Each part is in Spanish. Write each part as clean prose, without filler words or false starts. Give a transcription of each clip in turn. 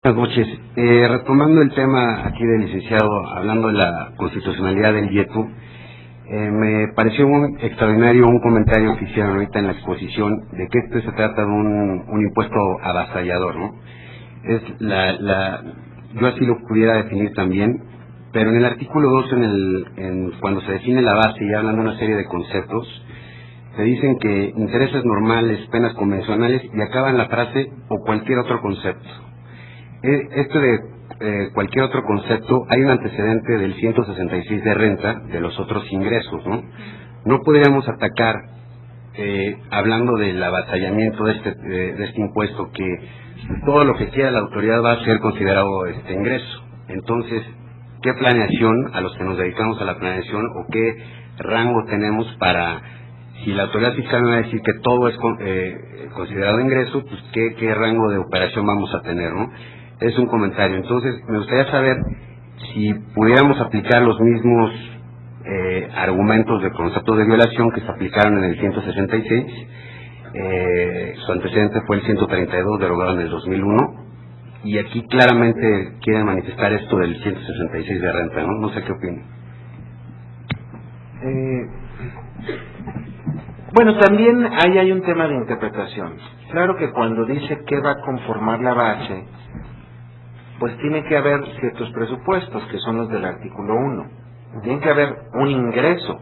Buenas noches. Retomando el tema aquí del licenciado, hablando de la constitucionalidad del IETU, me pareció extraordinario un comentario que hicieron ahorita en la exposición de que esto se trata de un impuesto avasallador, ¿no? Yo así lo pudiera definir también, pero en el artículo 2, cuando se define la base y hablan de una serie de conceptos, se dicen que intereses normales, penas convencionales, y acaban la frase o cualquier otro concepto. Esto de cualquier otro concepto, hay un antecedente del 166 de renta de los otros ingresos, ¿no? No podríamos atacar, hablando del avasallamiento de este impuesto, que todo lo que quiera la autoridad va a ser considerado este ingreso. Entonces, ¿qué planeación, a los que nos dedicamos a la planeación, o qué rango tenemos para, si la autoridad fiscal me va a decir que todo es considerado ingreso, pues qué rango de operación vamos a tener, ¿no? Es un comentario. Entonces, me gustaría saber si pudiéramos aplicar los mismos argumentos de conceptos de violación que se aplicaron en el 166. Su antecedente fue el 132, derogado en el 2001, y aquí claramente quieren manifestar esto del 166 de renta, ¿no? No sé qué opinan. Bueno, también ahí hay un tema de interpretación. Claro que cuando dice que va a conformar la base, pues tiene que haber ciertos presupuestos, que son los del artículo 1. Tiene que haber un ingreso.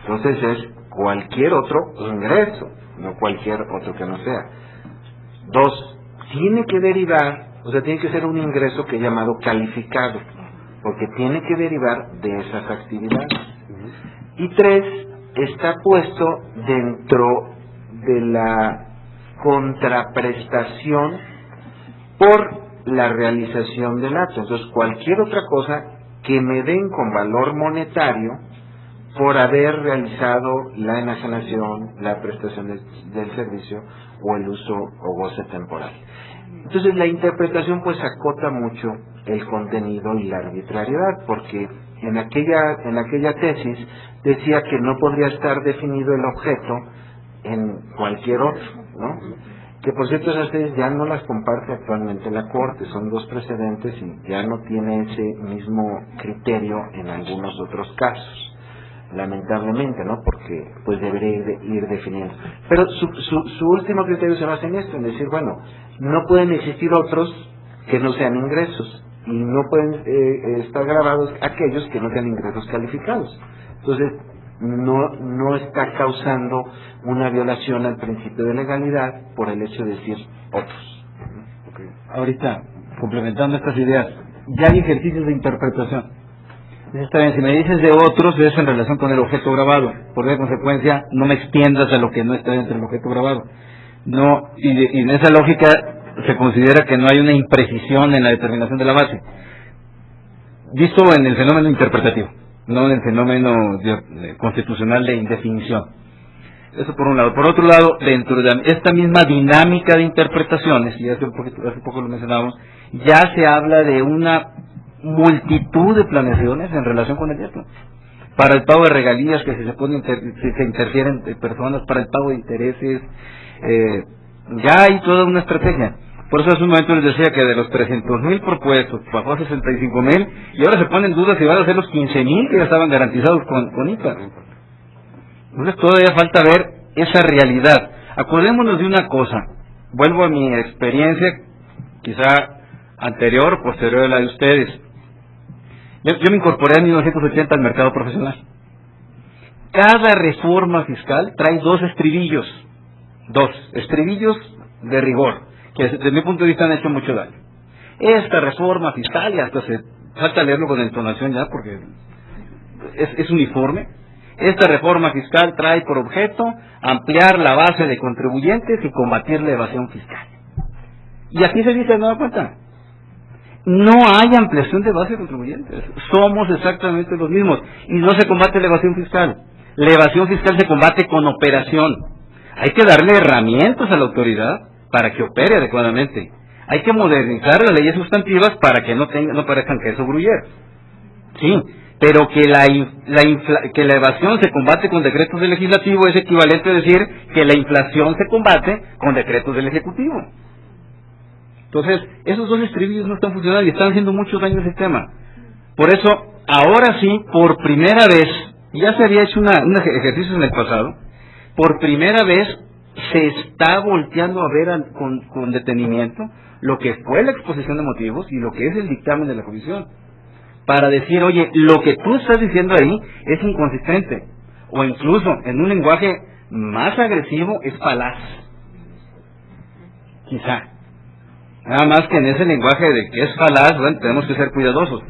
Entonces es cualquier otro ingreso, no cualquier otro que no sea. 2, tiene que derivar, o sea, tiene que ser un ingreso que es llamado calificado, porque tiene que derivar de esas actividades. Y 3, está puesto dentro de la contraprestación por la realización del acto. Entonces, cualquier otra cosa que me den con valor monetario por haber realizado la enajenación, la prestación del servicio o el uso o goce temporal. Entonces, la interpretación pues acota mucho el contenido y la arbitrariedad, porque en aquella tesis decía que no podría estar definido el objeto en cualquier otro, ¿no? Que por cierto esas tesis ya no las comparte actualmente la Corte, son 2 precedentes y ya no tiene ese mismo criterio en algunos otros casos, lamentablemente, ¿no? Porque pues debería ir definiendo. Pero su último criterio se basa en esto, en decir, bueno, no pueden existir otros que no sean ingresos, y no pueden estar grabados aquellos que no sean ingresos calificados. Entonces, no está causando una violación al principio de legalidad por el hecho de decir otros. Okay. Ahorita, complementando estas ideas, ya hay ejercicios de interpretación. Está bien, si me dices de otros, es en relación con el objeto grabado. Por esa consecuencia, no me extiendas a lo que no está dentro del objeto grabado. No, y en esa lógica se considera que no hay una imprecisión en la determinación de la base. Visto en el fenómeno interpretativo, no en el fenómeno constitucional de indefinición. Eso por un lado. Por otro lado, dentro de esta misma dinámica de interpretaciones, y hace poco lo mencionábamos, ya se habla de una multitud de planeaciones en relación con el IETU. Para el pago de regalías, que si se interfieren personas, para el pago de intereses, ya hay toda una estrategia. Por eso hace un momento les decía que de los 300,000 propuestos bajó a 65,000, y ahora se ponen dudas si van a ser los 15,000 que ya estaban garantizados con IPA. Entonces todavía falta ver esa realidad. Acordémonos de una cosa, vuelvo a mi experiencia, quizá anterior o posterior a la de ustedes. Yo me incorporé en 1980 al mercado profesional. Cada reforma fiscal trae 2 estribillos de rigor, que desde mi punto de vista han hecho mucho daño. Esta reforma fiscal, y hasta se falta leerlo con entonación ya porque es uniforme. Esta reforma fiscal trae por objeto ampliar la base de contribuyentes y combatir la evasión fiscal. Y aquí se dice de nueva cuenta, no hay ampliación de base de contribuyentes, somos exactamente los mismos, y no se combate la evasión fiscal. La evasión fiscal se combate con operación. Hay que darle herramientas a la autoridad para que opere adecuadamente. Hay que modernizar las leyes sustantivas para que no parezcan queso gruyere. Sí, pero que la evasión se combate con decretos del legislativo es equivalente a decir que la inflación se combate con decretos del ejecutivo. Entonces, esos dos estribillos no están funcionando y están haciendo mucho daño al sistema. Por eso, ahora sí, por primera vez, ya se había hecho un ejercicio en el pasado, por primera vez se está volteando a ver con detenimiento lo que fue la exposición de motivos y lo que es el dictamen de la comisión, para decir, oye, lo que tú estás diciendo ahí es inconsistente, o incluso en un lenguaje más agresivo es falaz, quizá. Nada más que en ese lenguaje de que es falaz, bueno, tenemos que ser cuidadosos,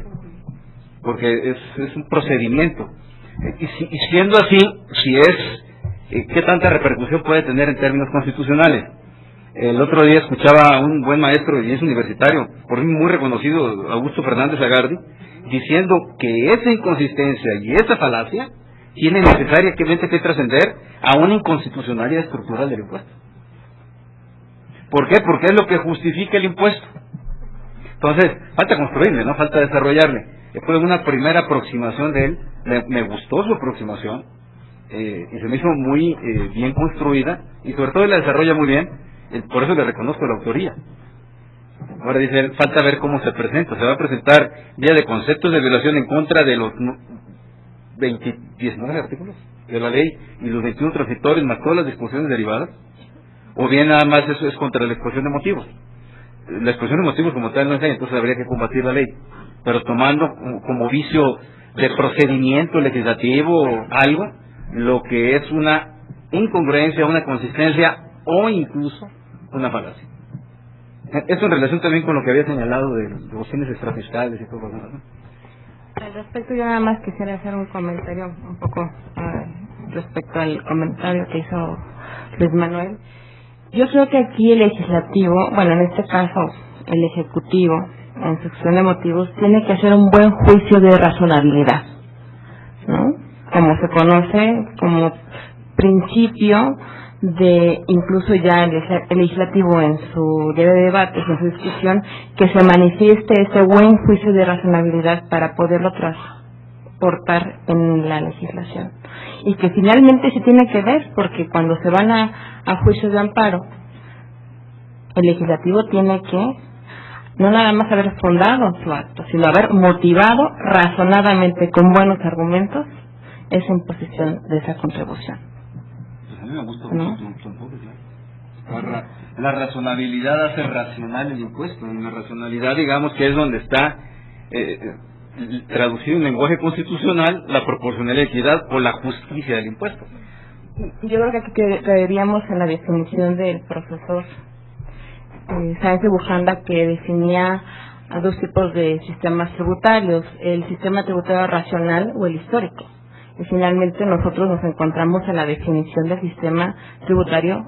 porque es un procedimiento. Y siendo así, si es, ¿qué tanta repercusión puede tener en términos constitucionales? El otro día escuchaba a un buen maestro de ciencia universitario, por mí muy reconocido, Augusto Fernández Agardi, diciendo que esa inconsistencia y esa falacia tiene necesariamente que trascender a una inconstitucionalidad estructural del impuesto. ¿Por qué? Porque es lo que justifica el impuesto. Entonces, falta construirle, no falta desarrollarle. Fue una primera aproximación de él, me gustó su aproximación, y se me hizo muy bien construida, y sobre todo él la desarrolla muy bien, por eso le reconozco la autoría. Ahora dice él, falta ver cómo se presenta. Se va a presentar vía de conceptos de violación en contra de los 19 artículos de la ley y los 21 transitorios más todas las disposiciones derivadas, o bien nada más eso es contra la exposición de motivos. La exposición de motivos como tal no es ley, entonces habría que combatir la ley, pero tomando como vicio de procedimiento legislativo algo, lo que es una incongruencia, una consistencia o incluso una falacia. Esto en relación también con lo que había señalado de los fines extrafiscales y todo eso, ¿no? Al respecto, yo nada más quisiera hacer un comentario un poco respecto al comentario que hizo Luis Manuel. Yo creo que aquí el legislativo, bueno, en este caso el ejecutivo, en su exposición de motivos, tiene que hacer un buen juicio de razonabilidad, ¿no? Como se conoce como principio de incluso ya el legislativo en su día de debates, en su discusión, que se manifieste ese buen juicio de razonabilidad para poderlo transportar en la legislación. Y que finalmente se tiene que ver, porque cuando se van a juicios de amparo, el legislativo tiene que no nada más haber fundado su acto, sino haber motivado razonadamente con buenos argumentos esa imposición de esa contribución. A mí me gusta ¿No? mucho tu enfoque, claro. La razonabilidad hace racional el impuesto. En la racionalidad, digamos que es donde está traducido en lenguaje constitucional la proporcionalidad o la justicia del impuesto. Yo creo que aquí caeríamos en la definición del profesor Sáenz de Bujanda, que definía a dos tipos de sistemas tributarios: el sistema tributario racional o el histórico. Y finalmente nosotros nos encontramos en la definición del sistema tributario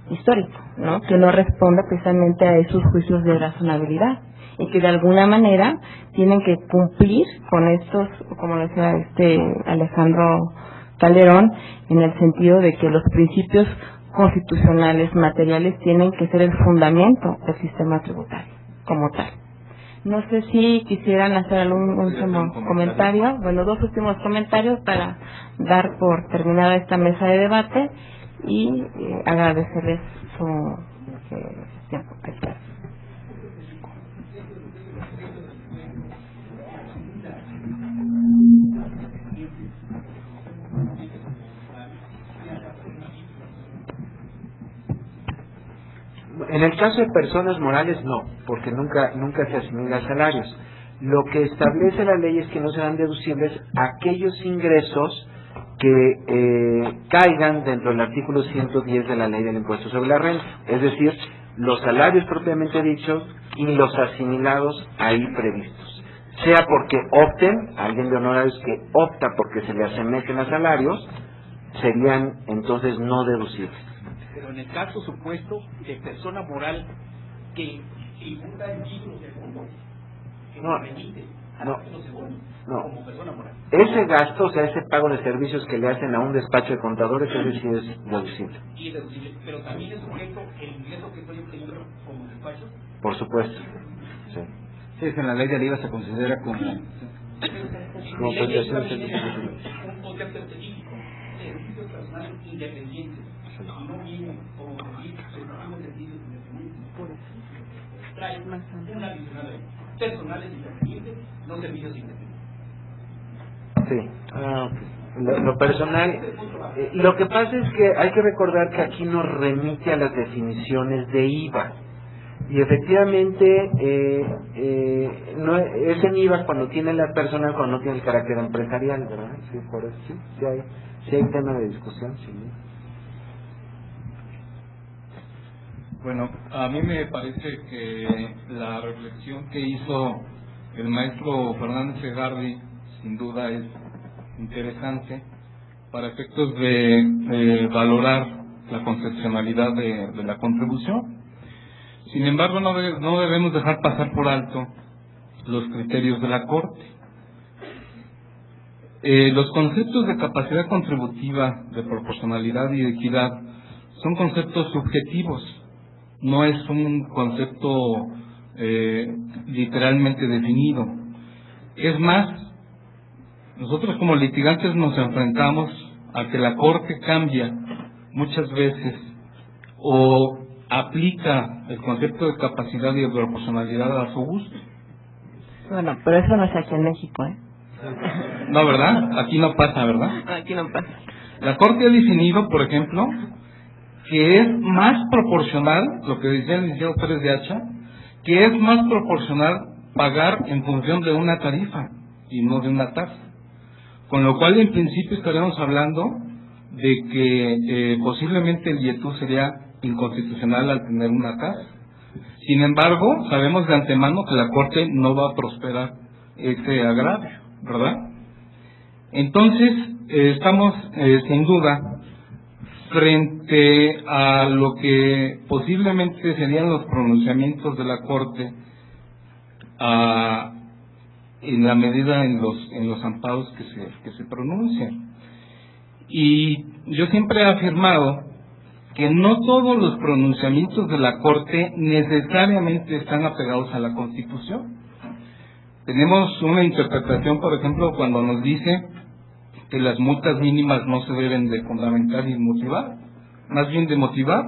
histórico, ¿no? Que no responde precisamente a esos juicios de razonabilidad y que de alguna manera tienen que cumplir con estos, como decía Alejandro Calderón, en el sentido de que los principios constitucionales materiales tienen que ser el fundamento del sistema tributario como tal. No sé si quisieran hacer algún último comentario. Bueno, dos últimos comentarios para dar por terminada esta mesa de debate y agradecerles su tiempo. En el caso de personas morales no, porque nunca se asimila salarios. Lo que establece la ley es que no serán deducibles aquellos ingresos que caigan dentro del artículo 110 de la ley del impuesto sobre la renta, es decir, los salarios propiamente dichos y los asimilados ahí previstos, sea porque opten, alguien de honorarios que opta porque se le asemejen a salarios, serían entonces no deducibles. Pero en el caso supuesto de persona moral que tributa en títulos de fondo, que No, remite a no, títulos de fondo, no. como persona moral. Ese gasto, o sea, ese pago de servicios que le hacen a un despacho de contadores, ese sí es deducible. Y es deducible, pero también es sujeto el ingreso que estoy obteniendo como despacho. Por supuesto. Sí. Sí, es que en la ley del IVA se considera como... Como La ley del IVA prestación viene servicios. un concepto específico, servicios personales independientes, y no viene como servicios independientes. trae una adicional ahí. Personales independientes, no servicios independientes. Sí. Lo personal, lo que pasa es que hay que recordar que aquí nos remite a las definiciones de IVA. Y efectivamente, no es en IVA cuando tiene la personal, cuando no tiene el carácter empresarial, ¿verdad? Sí, por eso sí hay tema de discusión, sí. Bueno, a mí me parece que la reflexión que hizo el maestro Fernández Segardi sin duda es interesante para efectos de valorar la concepcionalidad de la contribución. Sin embargo, no debemos dejar pasar por alto los criterios de la Corte. Los conceptos de capacidad contributiva, de proporcionalidad y de equidad son conceptos subjetivos. No es un concepto literalmente definido. Es más, nosotros como litigantes nos enfrentamos a que la Corte cambia muchas veces o aplica el concepto de capacidad y de proporcionalidad a su gusto. Bueno, pero eso no es aquí en México, ¿eh? No, ¿verdad? Aquí no pasa, ¿verdad? Aquí no pasa. La Corte ha definido, por ejemplo, que es más proporcional, lo que decía el licenciado Pérez de Hacha, que es más proporcional pagar en función de una tarifa y no de una tasa. Con lo cual, en principio, estaremos hablando de que posiblemente el IETU sería inconstitucional al tener una tasa. Sin embargo, sabemos de antemano que la Corte no va a prosperar ese agravio, ¿verdad? Entonces, estamos sin duda frente a lo que posiblemente serían los pronunciamientos de la Corte en la medida en los amparos que se pronuncian. Y yo siempre he afirmado que no todos los pronunciamientos de la Corte necesariamente están apegados a la Constitución. Tenemos una interpretación, por ejemplo, cuando nos dice que las multas mínimas no se deben de fundamentar y motivar, más bien de motivar.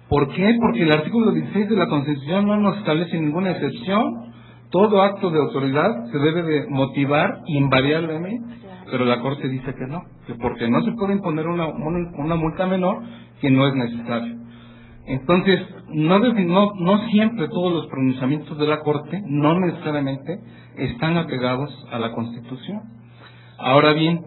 ¿Por qué? Porque el artículo 16 de la Constitución no nos establece ninguna excepción. Todo acto de autoridad se debe de motivar invariablemente, pero la Corte dice que no, que porque no se puede imponer una multa menor que no es necesario. Entonces, no siempre todos los pronunciamientos de la Corte no necesariamente están apegados a la Constitución. Ahora bien,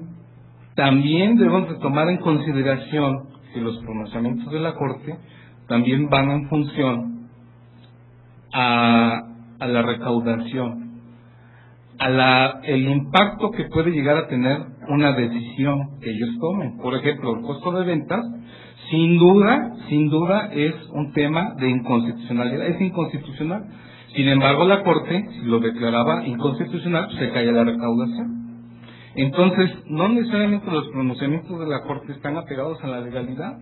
también debemos de tomar en consideración que los pronunciamientos de la Corte también van en función a la recaudación, el impacto que puede llegar a tener una decisión que ellos tomen. Por ejemplo, el costo de ventas, sin duda es un tema de inconstitucionalidad, es inconstitucional. Sin embargo, la Corte, si lo declaraba inconstitucional, se cae la recaudación. Entonces, no necesariamente los pronunciamientos de la Corte están apegados a la legalidad,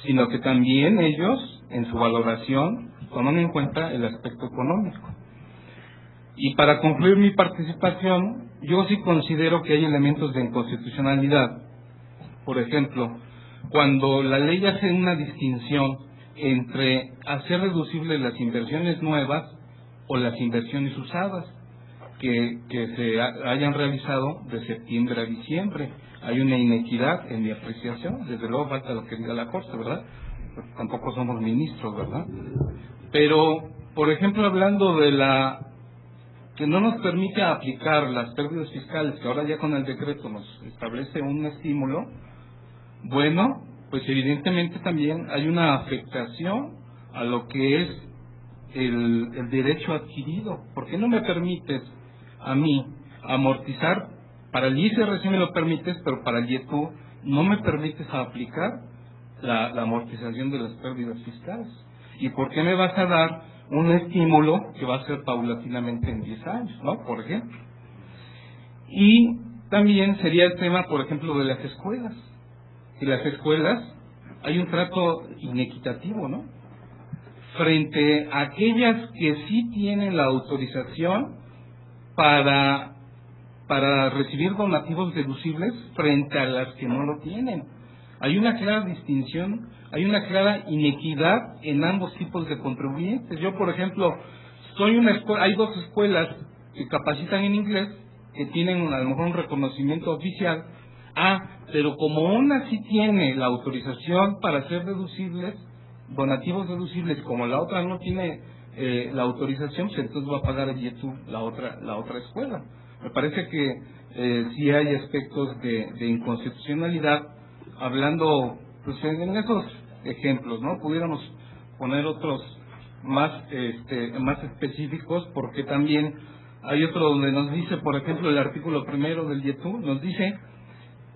sino que también ellos, en su valoración, toman en cuenta el aspecto económico. Y para concluir mi participación, yo sí considero que hay elementos de inconstitucionalidad. Por ejemplo, cuando la ley hace una distinción entre hacer reducibles las inversiones nuevas o las inversiones usadas que se hayan realizado de septiembre a diciembre. Hay una inequidad en mi apreciación, desde luego falta lo que diga la Corte, ¿verdad? Pues tampoco somos ministros, ¿verdad? Pero, por ejemplo, hablando de que no nos permite aplicar las pérdidas fiscales, que ahora ya con el decreto nos establece un estímulo, bueno, pues evidentemente también hay una afectación a lo que es el derecho adquirido. ¿Por qué no me permites a mí amortizar? Para el ISR sí me lo permites, pero para el IETU no me permites aplicar la amortización de las pérdidas fiscales. ¿Y por qué me vas a dar un estímulo que va a ser paulatinamente en 10 años, ¿no? Por ejemplo. Y también sería el tema, por ejemplo, de las escuelas. En las escuelas hay un trato inequitativo, ¿no? Frente a aquellas que sí tienen la autorización para recibir donativos deducibles frente a las que no lo tienen. hay una clara distinción, hay una clara inequidad en ambos tipos de contribuyentes. Yo, por ejemplo, hay dos escuelas que capacitan en inglés, que tienen a lo mejor un reconocimiento oficial, pero como una sí tiene la autorización para hacer deducibles, donativos deducibles, como la otra no tiene la autorización, pues entonces va a pagar el IETU la otra escuela. Me parece que sí hay aspectos de inconstitucionalidad, hablando pues en esos ejemplos, ¿no? Pudiéramos poner otros más específicos, porque también hay otro donde nos dice, por ejemplo, el artículo 1 del IETU, nos dice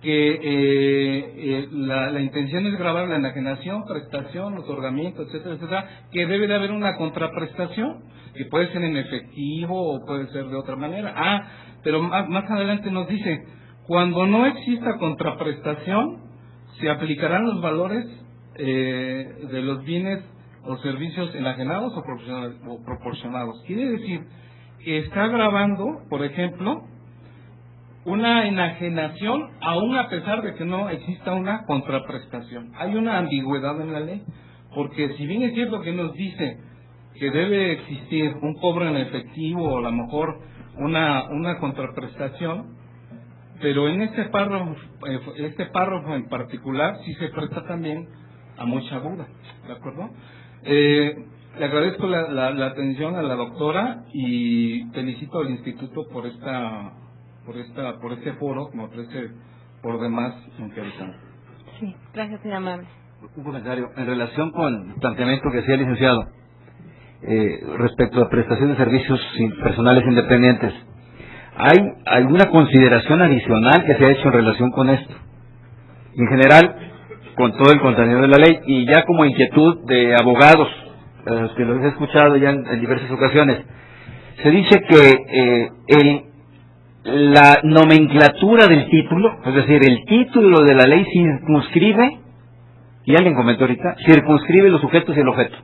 que la intención es gravar la enajenación, prestación, otorgamiento, etcétera, etcétera, que debe de haber una contraprestación, que puede ser en efectivo o puede ser de otra manera. Pero más adelante nos dice, cuando no exista contraprestación, se aplicarán los valores de los bienes o servicios enajenados o proporcionados. Quiere decir que está grabando, por ejemplo, una enajenación aún a pesar de que no exista una contraprestación. Hay una ambigüedad en la ley, porque si bien es cierto que nos dice que debe existir un cobro en efectivo o a lo mejor una contraprestación, pero en este párrafo en particular sí se presta también a mucha duda, ¿de acuerdo? Le agradezco la atención a la doctora y felicito al instituto por este foro que me parece por demás interesante. Sí, gracias, señor amable. Un comentario en relación con el planteamiento que hacía el licenciado respecto a prestación de servicios personales independientes. ¿Hay alguna consideración adicional que se ha hecho en relación con esto? En general, con todo el contenido de la ley, y ya como inquietud de abogados, que los he escuchado ya en diversas ocasiones, se dice que la nomenclatura del título, es decir, el título de la ley circunscribe, y alguien comentó ahorita, circunscribe los sujetos y el objeto,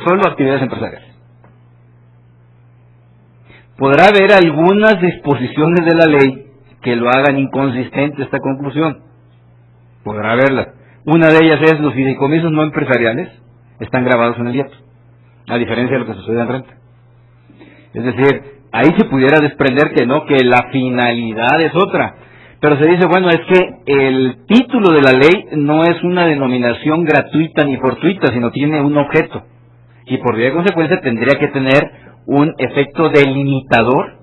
solo actividades empresariales. Podrá haber algunas disposiciones de la ley que lo hagan inconsistente esta conclusión, podrá haberlas. Una de ellas es los fideicomisos no empresariales están grabados en el IETU, a diferencia de lo que sucede en renta. Es decir, ahí se pudiera desprender que no, que la finalidad es otra, pero se dice, bueno, es que el título de la ley no es una denominación gratuita ni fortuita, sino tiene un objeto, y por vía de consecuencia tendría que tener un efecto delimitador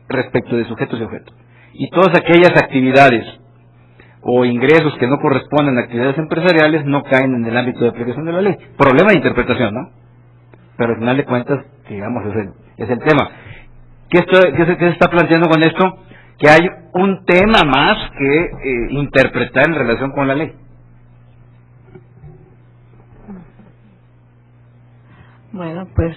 respecto de sujetos y objetos. Y todas aquellas actividades o ingresos que no corresponden a actividades empresariales no caen en el ámbito de aplicación de la ley. Problema de interpretación, ¿no? Pero al final de cuentas, digamos, es el tema. ¿Qué se está planteando con esto? Que hay un tema más que interpretar en relación con la ley. Bueno, pues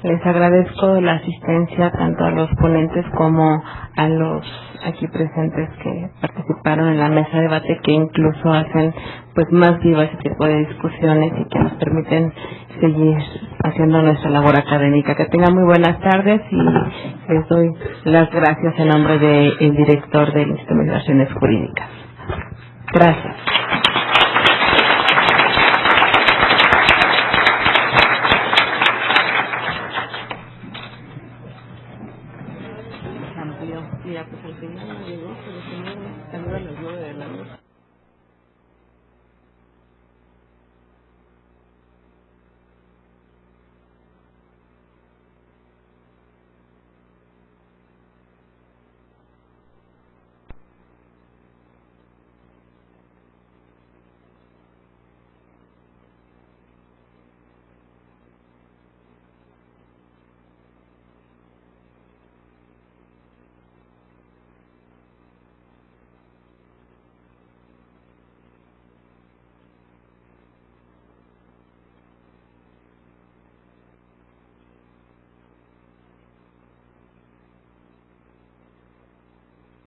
les agradezco la asistencia tanto a los ponentes como a los aquí presentes que participaron en la mesa de debate, que incluso hacen pues más viva ese tipo de discusiones y que nos permiten seguir haciendo nuestra labor académica. Que tengan muy buenas tardes y les doy las gracias en nombre del director del Instituto de Investigaciones Jurídicas. Gracias. Mira, pues al final no llegó, pero si no, salió a las 9 de la noche.